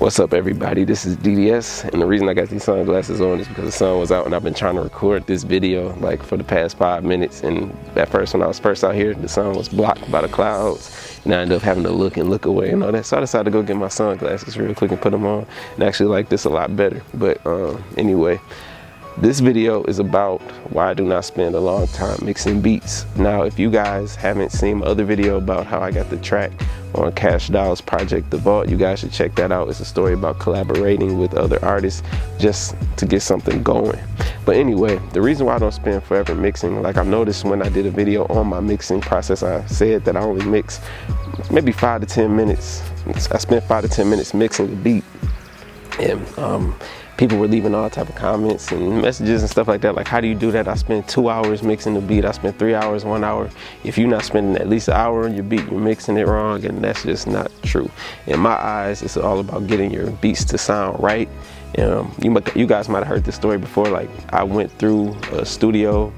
What's up, everybody? This is DDS, and the reason I got these sunglasses on is because the sun was out and I've been trying to record this video like for the past 5 minutes, and at first when I was first out here the sun was blocked by the clouds and I ended up having to look away and all that, so I decided to go get my sunglasses real quick and put them on and actually like this a lot better. But anyway, this video is about why I do not spend a long time mixing beats. Now, if you guys haven't seen my other video about how I got the track on Kash Doll's project, The Vault, you guys should check that out. It's a story about collaborating with other artists just to get something going. But anyway, the reason why I don't spend forever mixing, like I've noticed when I did a video on my mixing process, I said that I only mix maybe 5 to 10 minutes. I spent 5 to 10 minutes mixing the beat. And people were leaving all type of comments and messages and stuff like that, like, how do you do that? I spent 2 hours mixing the beat. I spent 3 hours, 1 hour. If you're not spending at least an hour on your beat, you're mixing it wrong, and that's just not true. In my eyes, it's all about getting your beats to sound right. You guys might have heard this story before. Like, I went through a studio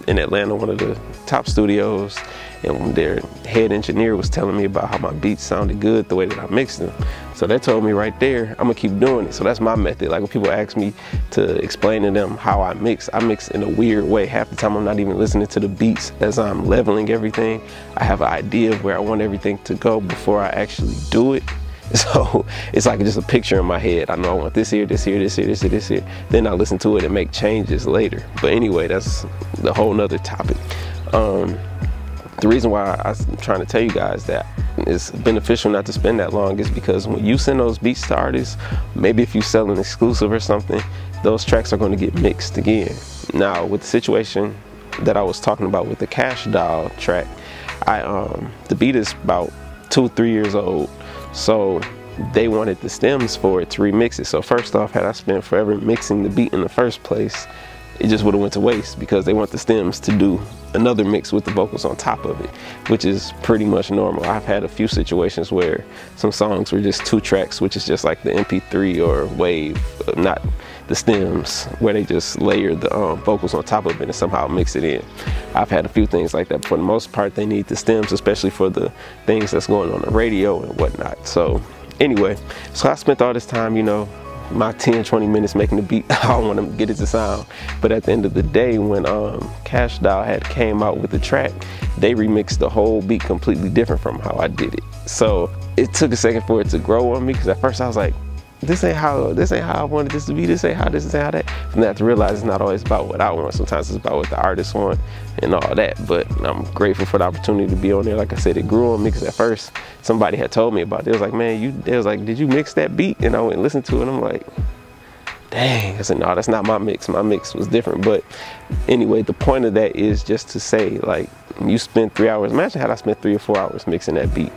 in Atlanta, one of the top studios, and their head engineer was telling me about how my beats sounded good the way that I mixed them. So that told me right there, I'm gonna keep doing it. So that's my method. Like, when people ask me to explain to them how I mix in a weird way. Half the time I'm not even listening to the beats as I'm leveling everything. I have an idea of where I want everything to go before I actually do it. So it's like just a picture in my head. I know I want this here, this here, this here, this here, this here. Then I listen to it and make changes later. But anyway, that's the whole nother topic. The reason why I'm trying to tell you guys that it's beneficial not to spend that long is because when you send those beats to artists, maybe if you sell an exclusive or something, those tracks are going to get mixed again. Now, with the situation that I was talking about with the Kash Doll track, the beat is about 2 or 3 years old, so they wanted the stems for it to remix it. So first off, had I spent forever mixing the beat in the first place, it just would have went to waste, because they want the stems to do another mix with the vocals on top of it, which is pretty much normal. I've had a few situations where some songs were just 2 tracks, which is just like the MP3 or Wave, not the stems, where they just layer the vocals on top of it and somehow mix it in. I've had a few things like that, but for the most part they need the stems, especially for the things that's going on the radio and whatnot. So anyway, so I spent all this time, you know, my 10-20 minutes making the beat. I want to get it to sound, but at the end of the day, when Kash Doll had came out with the track, they remixed the whole beat completely different from how I did it. So it took a second for it to grow on me, because at first I was like, this ain't how I wanted this to be, this ain't how this, this ain't how that. From that to realize it's not always about what I want. Sometimes it's about what the artists want and all that. But I'm grateful for the opportunity to be on there. Like I said, it grew on me, because at first somebody had told me about it. It was like, man, they was like, did you mix that beat? And I went and listened to it, and I'm like, dang. I said, no, that's not my mix. My mix was different. But anyway, the point of that is just to say, like, you spend 3 hours. Imagine had I spent 3 or 4 hours mixing that beat.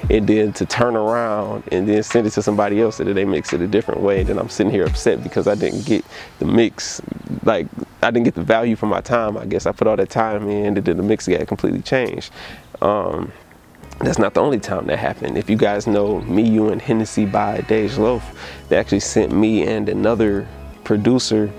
And then to turn around and then send it to somebody else so that they mix it a different way. And then I'm sitting here upset because I didn't get the mix, like, I didn't get the value for my time. I guess I put all that time in, and then the mix got completely changed. That's not the only time that happened. If you guys know Me, You, and Hennessy by Dej Loaf, they actually sent me and another producer,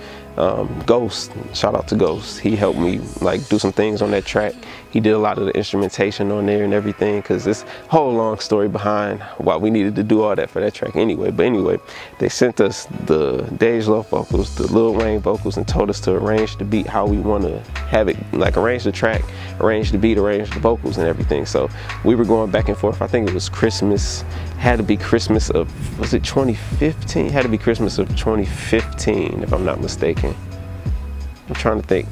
Ghost, shout out to Ghost. He helped me like do some things on that track. He did a lot of the instrumentation on there and everything, because this whole long story behind why we needed to do all that for that track anyway. But anyway, they sent us the Dej Loaf vocals, the Lil Wayne vocals, and told us to arrange the beat how we want to have it, like arrange the track, arrange the beat, arrange the vocals and everything. So we were going back and forth. I think it was Christmas, had to be Christmas of, was it 2015? Had to be Christmas of 2015 if I'm not mistaken. I'm trying to think.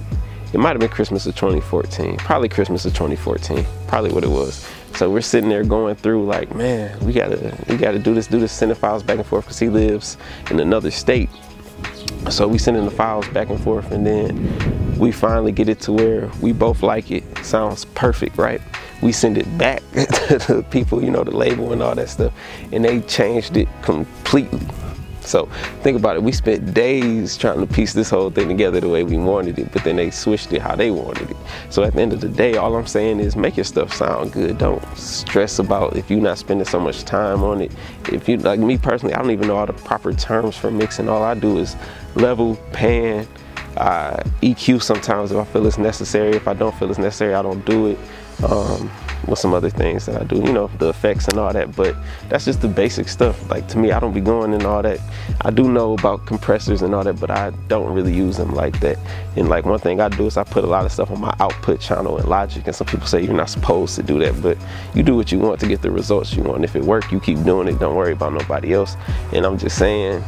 It might have been Christmas of 2014. Probably Christmas of 2014. Probably what it was. So we're sitting there going through like, man, we gotta do this, sending files back and forth, because he lives in another state. So we sending the files back and forth, and then we finally get it to where we both like it. It sounds perfect, right? We send it back to the people, you know, the label and all that stuff, and they changed it completely. So think about it, we spent days trying to piece this whole thing together the way we wanted it, but then they switched it how they wanted it. So at the end of the day, all I'm saying is make your stuff sound good. Don't stress about if you're not spending so much time on it. If you, like me personally, I don't even know all the proper terms for mixing. All I do is level, pan, EQ sometimes if I feel it's necessary. If I don't feel it's necessary, I don't do it. with some other things that I do, you know, the effects and all that, but that's just the basic stuff. Like, to me, I don't be going in all that. I do know about compressors and all that, but I don't really use them like that. And like, one thing I do is I put a lot of stuff on my output channel in Logic, and some people say you're not supposed to do that, but you do what you want to get the results you want. If it works, you keep doing it. Don't worry about nobody else. And I'm just saying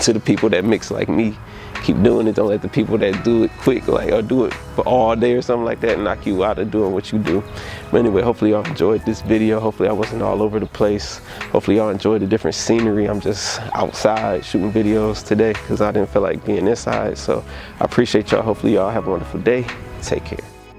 to the people that mix like me, keep doing it. Don't let the people that do it quick, like, or do it for all day or something like that, knock you out of doing what you do. But anyway, hopefully y'all enjoyed this video. Hopefully I wasn't all over the place. Hopefully y'all enjoyed the different scenery. I'm just outside shooting videos today because I didn't feel like being inside. So I appreciate y'all. Hopefully y'all have a wonderful day. Take care.